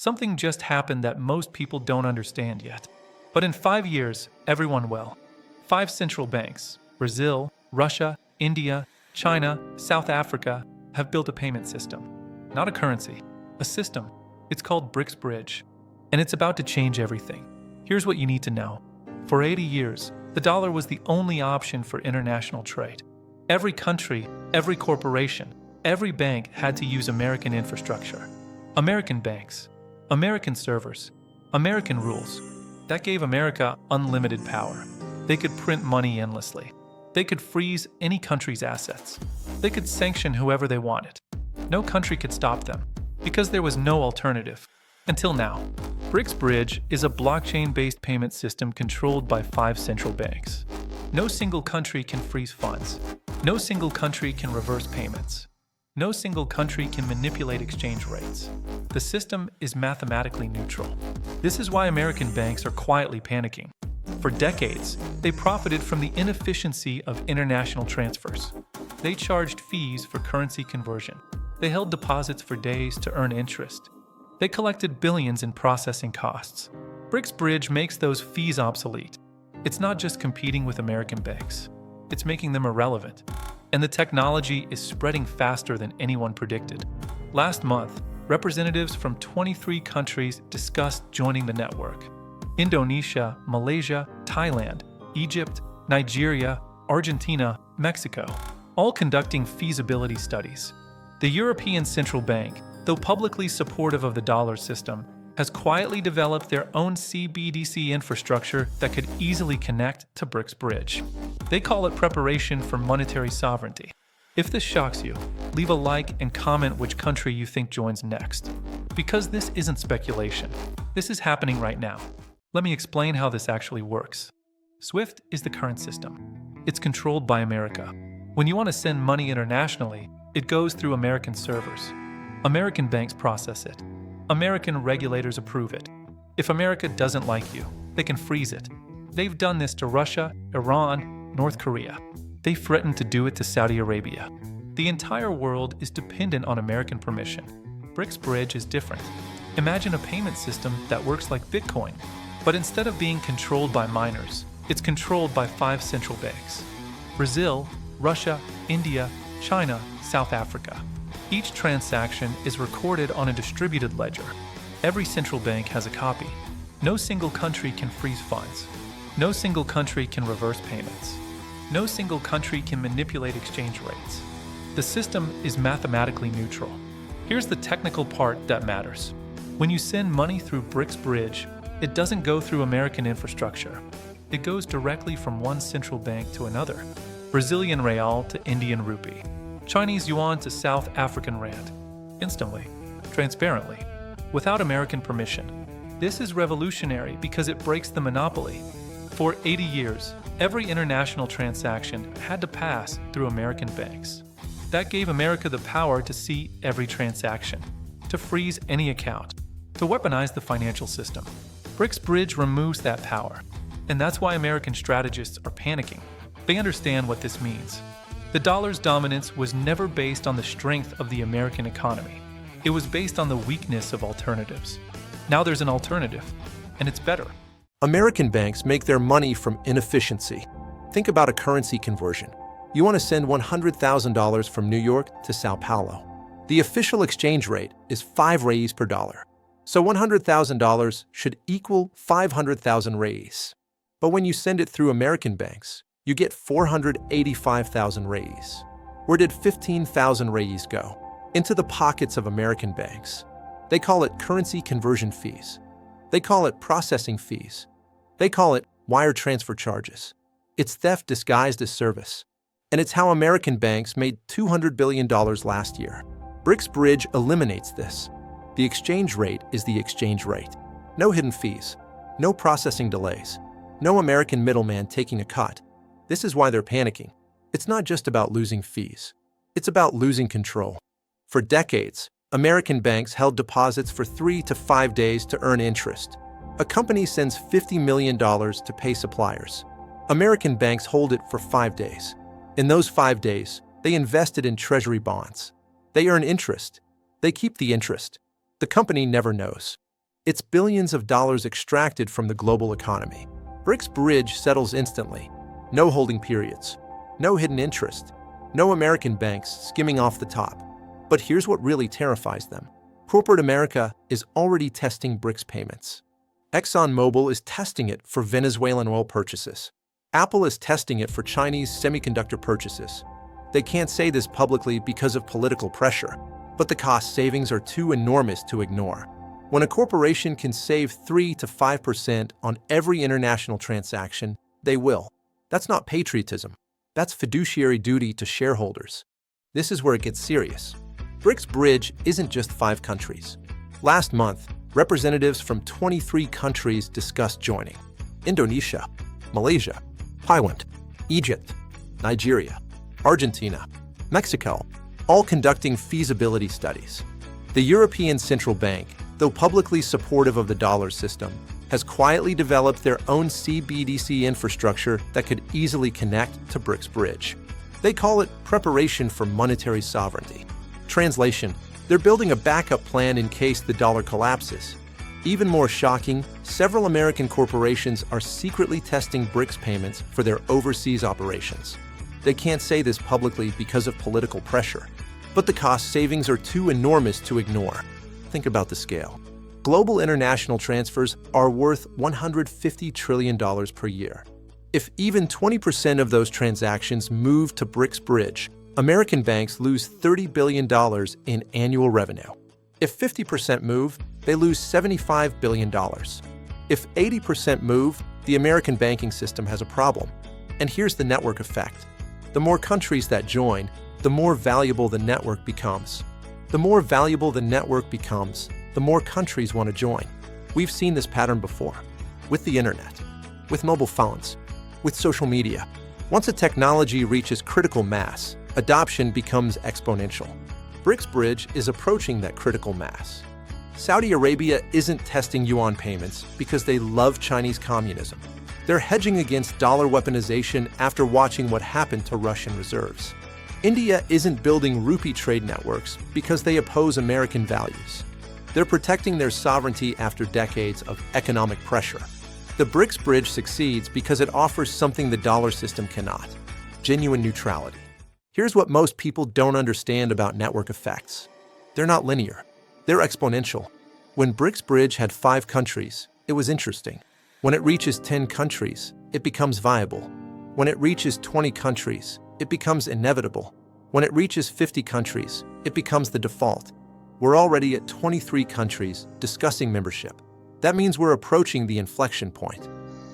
Something just happened that most people don't understand yet. But in 5 years, everyone will. 5 central banks, Brazil, Russia, India, China, South Africa, have built a payment system. Not a currency, a system. It's called BRICS Bridge, and it's about to change everything. Here's what you need to know. For 80 years, the dollar was the only option for international trade. Every country, every corporation, every bank had to use American infrastructure. American banks, American servers, American rules. That gave America unlimited power. They could print money endlessly. They could freeze any country's assets. They could sanction whoever they wanted. No country could stop them, because there was no alternative. Until now. BRICS Bridge is a blockchain-based payment system controlled by 5 central banks. No single country can freeze funds. No single country can reverse payments. No single country can manipulate exchange rates. The system is mathematically neutral. This is why American banks are quietly panicking. For decades, they profited from the inefficiency of international transfers. They charged fees for currency conversion. They held deposits for days to earn interest. They collected billions in processing costs. BRICS Bridge makes those fees obsolete. It's not just competing with American banks. It's making them irrelevant. And the technology is spreading faster than anyone predicted. Last month, representatives from 23 countries discussed joining the network. Indonesia, Malaysia, Thailand, Egypt, Nigeria, Argentina, Mexico, all conducting feasibility studies. The European Central Bank, though publicly supportive of the dollar system, has quietly developed their own CBDC infrastructure that could easily connect to BRICS Bridge. They call it preparation for monetary sovereignty. If this shocks you, leave a like and comment which country you think joins next. Because this isn't speculation. This is happening right now. Let me explain how this actually works. SWIFT is the current system. It's controlled by America. When you want to send money internationally, it goes through American servers. American banks process it. American regulators approve it. If America doesn't like you, they can freeze it. They've done this to Russia, Iran, North Korea. They threatened to do it to Saudi Arabia. The entire world is dependent on American permission. BRICS Bridge is different. Imagine a payment system that works like Bitcoin, but instead of being controlled by miners, it's controlled by 5 central banks. Brazil, Russia, India, China, South Africa. Each transaction is recorded on a distributed ledger. Every central bank has a copy. No single country can freeze funds. No single country can reverse payments. No single country can manipulate exchange rates. The system is mathematically neutral. Here's the technical part that matters. When you send money through BRICS Bridge, it doesn't go through American infrastructure. It goes directly from one central bank to another. Brazilian real to Indian rupee. Chinese yuan to South African rand. Instantly, transparently, without American permission. This is revolutionary because it breaks the monopoly. For 80 years, every international transaction had to pass through American banks. That gave America the power to see every transaction, to freeze any account, to weaponize the financial system. BRICS Bridge removes that power, and that's why American strategists are panicking. They understand what this means. The dollar's dominance was never based on the strength of the American economy. It was based on the weakness of alternatives. Now there's an alternative, and it's better. American banks make their money from inefficiency. Think about a currency conversion. You want to send $100,000 from New York to Sao Paulo. The official exchange rate is 5 reais per dollar. So $100,000 should equal 500,000 reais. But when you send it through American banks, you get 485,000 reais. Where did 15,000 reais go? Into the pockets of American banks. They call it currency conversion fees. They call it processing fees. They call it wire transfer charges. It's theft disguised as service. And it's how American banks made $200 billion last year. BRICS Bridge eliminates this. The exchange rate is the exchange rate. No hidden fees. No processing delays. No American middleman taking a cut. This is why they're panicking. It's not just about losing fees. It's about losing control. For decades, American banks held deposits for 3 to 5 days to earn interest. A company sends $50 million to pay suppliers. American banks hold it for 5 days. In those 5 days, they invested in treasury bonds. They earn interest. They keep the interest. The company never knows. It's billions of dollars extracted from the global economy. BRICS Bridge settles instantly. No holding periods. No hidden interest. No American banks skimming off the top. But here's what really terrifies them. Corporate America is already testing BRICS payments. ExxonMobil is testing it for Venezuelan oil purchases. Apple is testing it for Chinese semiconductor purchases. They can't say this publicly because of political pressure, but the cost savings are too enormous to ignore. When a corporation can save 3 to 5% on every international transaction, they will. That's not patriotism. That's fiduciary duty to shareholders. This is where it gets serious. BRICS Bridge isn't just 5 countries. Last month, representatives from 23 countries discussed joining. Indonesia, Malaysia, Thailand, Egypt, Nigeria, Argentina, Mexico, all conducting feasibility studies. The European Central Bank, though publicly supportive of the dollar system, has quietly developed their own CBDC infrastructure that could easily connect to BRICS Bridge. They call it preparation for monetary sovereignty. Translation: they're building a backup plan in case the dollar collapses. Even more shocking, several American corporations are secretly testing BRICS payments for their overseas operations. They can't say this publicly because of political pressure, but the cost savings are too enormous to ignore. Think about the scale. Global international transfers are worth $150 trillion per year. If even 20% of those transactions move to BRICS Bridge, American banks lose $30 billion in annual revenue. If 50% move, they lose $75 billion. If 80% move, the American banking system has a problem. And here's the network effect. The more countries that join, the more valuable the network becomes. The more valuable the network becomes, the more countries want to join. We've seen this pattern before, with the internet, with mobile phones, with social media. Once a technology reaches critical mass, adoption becomes exponential. BRICS Bridge is approaching that critical mass. Saudi Arabia isn't testing yuan payments because they love Chinese communism. They're hedging against dollar weaponization after watching what happened to Russian reserves. India isn't building rupee trade networks because they oppose American values. They're protecting their sovereignty after decades of economic pressure. The BRICS Bridge succeeds because it offers something the dollar system cannot: genuine neutrality. Here's what most people don't understand about network effects. They're not linear. They're exponential. When BRICS Bridge had 5 countries, it was interesting. When it reaches 10 countries, it becomes viable. When it reaches 20 countries, it becomes inevitable. When it reaches 50 countries, it becomes the default. We're already at 23 countries discussing membership. That means we're approaching the inflection point,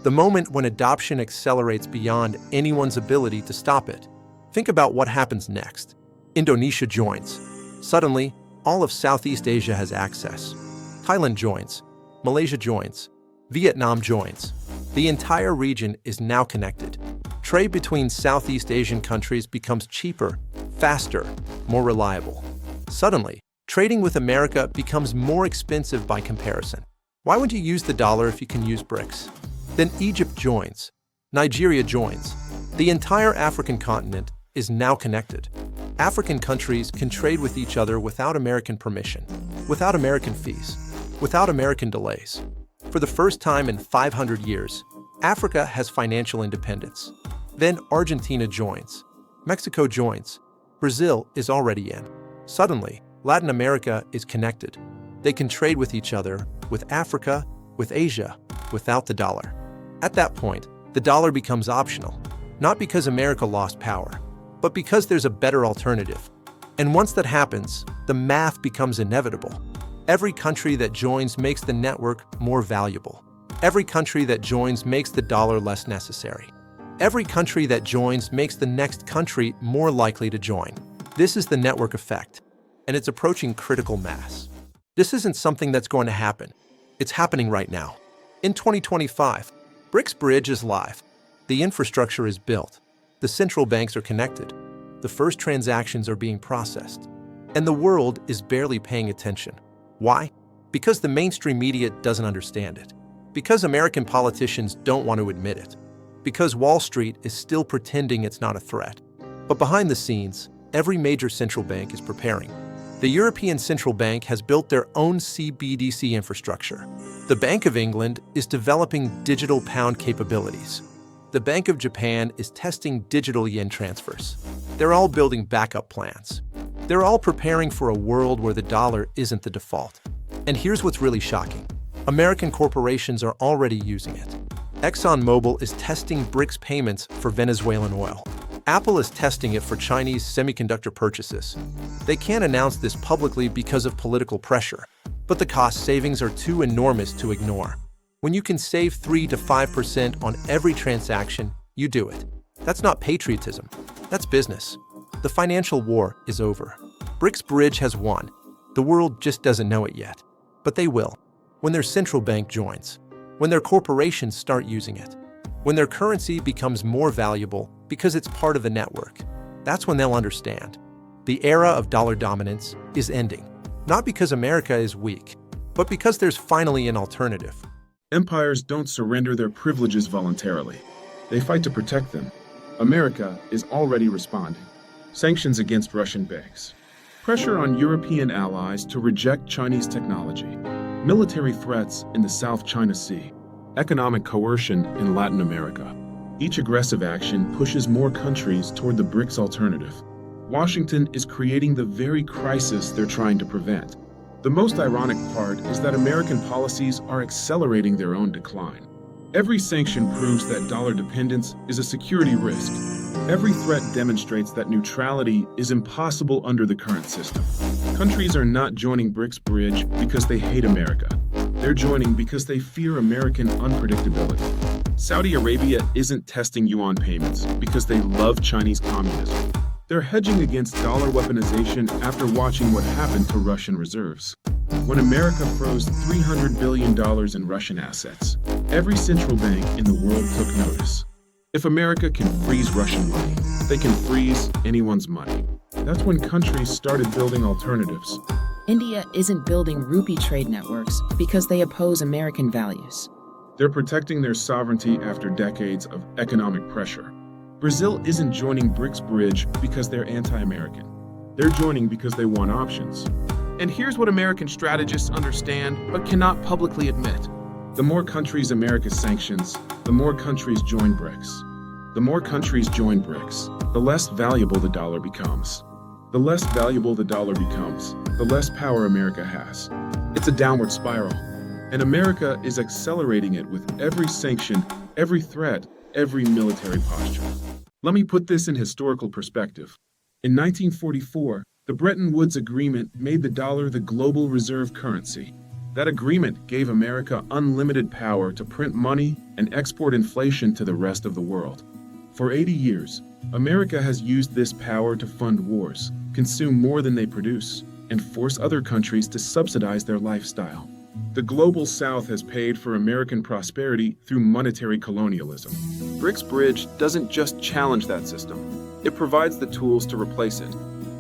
the moment when adoption accelerates beyond anyone's ability to stop it. Think about what happens next. Indonesia joins. Suddenly, all of Southeast Asia has access. Thailand joins. Malaysia joins. Vietnam joins. The entire region is now connected. Trade between Southeast Asian countries becomes cheaper, faster, more reliable. Suddenly, trading with America becomes more expensive by comparison. Why would you use the dollar if you can use BRICS? Then Egypt joins. Nigeria joins. The entire African continent is now connected. African countries can trade with each other without American permission, without American fees, without American delays. For the first time in 500 years, Africa has financial independence. Then Argentina joins. Mexico joins. Brazil is already in. Suddenly, Latin America is connected. They can trade with each other, with Africa, with Asia, without the dollar. At that point, the dollar becomes optional, not because America lost power, but because there's a better alternative. And once that happens, the math becomes inevitable. Every country that joins makes the network more valuable. Every country that joins makes the dollar less necessary. Every country that joins makes the next country more likely to join. This is the network effect, and it's approaching critical mass. This isn't something that's going to happen. It's happening right now. In 2025, BRICS Bridge is live. The infrastructure is built. The central banks are connected. The first transactions are being processed. And the world is barely paying attention. Why? Because the mainstream media doesn't understand it. Because American politicians don't want to admit it. Because Wall Street is still pretending it's not a threat. But behind the scenes, every major central bank is preparing. The European Central Bank has built their own CBDC infrastructure. The Bank of England is developing digital pound capabilities. The Bank of Japan is testing digital yen transfers. They're all building backup plans. They're all preparing for a world where the dollar isn't the default. And here's what's really shocking. American corporations are already using it. ExxonMobil is testing BRICS payments for Venezuelan oil. Apple is testing it for Chinese semiconductor purchases. They can't announce this publicly because of political pressure, but the cost savings are too enormous to ignore. When you can save 3 to 5% on every transaction, you do it. That's not patriotism. That's business. The financial war is over. BRICS Bridge has won. The world just doesn't know it yet. But they will. When their central bank joins. When their corporations start using it. When their currency becomes more valuable because it's part of the network. That's when they'll understand. The era of dollar dominance is ending. Not because America is weak, but because there's finally an alternative. Empires don't surrender their privileges voluntarily. They fight to protect them. America is already responding. Sanctions against Russian banks. Pressure on European allies to reject Chinese technology. Military threats in the South China Sea. Economic coercion in Latin America. Each aggressive action pushes more countries toward the BRICS alternative. Washington is creating the very crisis they're trying to prevent. The most ironic part is that American policies are accelerating their own decline. Every sanction proves that dollar dependence is a security risk. Every threat demonstrates that neutrality is impossible under the current system. Countries are not joining BRICS Bridge because they hate America. They're joining because they fear American unpredictability. Saudi Arabia isn't testing yuan payments because they love Chinese communism. They're hedging against dollar weaponization after watching what happened to Russian reserves. When America froze $300 billion in Russian assets, every central bank in the world took notice. If America can freeze Russian money, they can freeze anyone's money. That's when countries started building alternatives. India isn't building rupee trade networks because they oppose American values. They're protecting their sovereignty after decades of economic pressure. Brazil isn't joining BRICS Bridge because they're anti-American. They're joining because they want options. And here's what American strategists understand but cannot publicly admit. The more countries America sanctions, the more countries join BRICS. The more countries join BRICS, the less valuable the dollar becomes. The less valuable the dollar becomes, the less power America has. It's a downward spiral. And America is accelerating it with every sanction, every threat, every military posture. Let me put this in historical perspective. In 1944, the Bretton Woods Agreement made the dollar the global reserve currency. That agreement gave America unlimited power to print money and export inflation to the rest of the world. For 80 years, America has used this power to fund wars, consume more than they produce, and force other countries to subsidize their lifestyle. The global South has paid for American prosperity through monetary colonialism. BRICS Bridge doesn't just challenge that system. It provides the tools to replace it.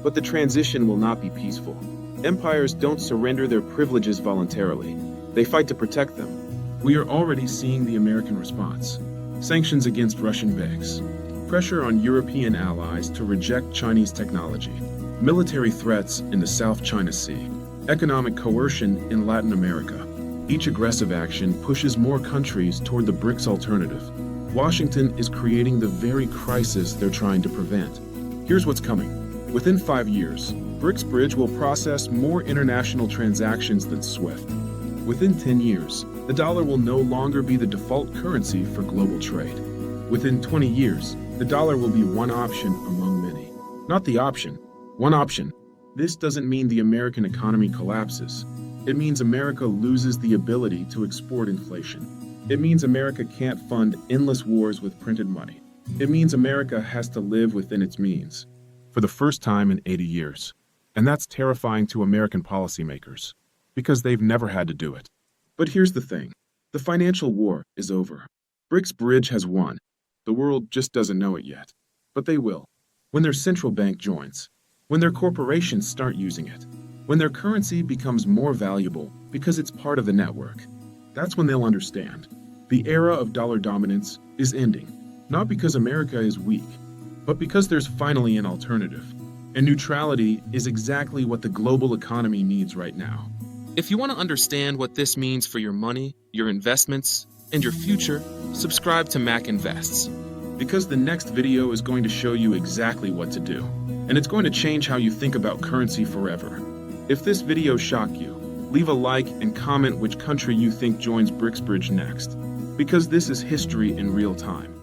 But the transition will not be peaceful. Empires don't surrender their privileges voluntarily. They fight to protect them. We are already seeing the American response. Sanctions against Russian banks. Pressure on European allies to reject Chinese technology. Military threats in the South China Sea. Economic coercion in Latin America. Each aggressive action pushes more countries toward the BRICS alternative. Washington is creating the very crisis they're trying to prevent. Here's what's coming. Within 5 years, BRICS Bridge will process more international transactions than SWIFT. Within 10 years, the dollar will no longer be the default currency for global trade. Within 20 years, the dollar will be one option among many. Not the option, one option. This doesn't mean the American economy collapses. It means America loses the ability to export inflation. It means America can't fund endless wars with printed money. It means America has to live within its means. For the first time in 80 years. And that's terrifying to American policymakers, because they've never had to do it. But here's the thing. The financial war is over. BRICS Bridge has won. The world just doesn't know it yet. But they will. When their central bank joins. When their corporations start using it. When their currency becomes more valuable because it's part of the network. That's when they'll understand. The era of dollar dominance is ending. Not because America is weak, but because there's finally an alternative. And neutrality is exactly what the global economy needs right now. If you want to understand what this means for your money, your investments, and your future, subscribe to Mac Invests. Because the next video is going to show you exactly what to do. And it's going to change how you think about currency forever. If this video shocked you, leave a like and comment which country you think joins BRICS Bridge next. Because this is history in real time.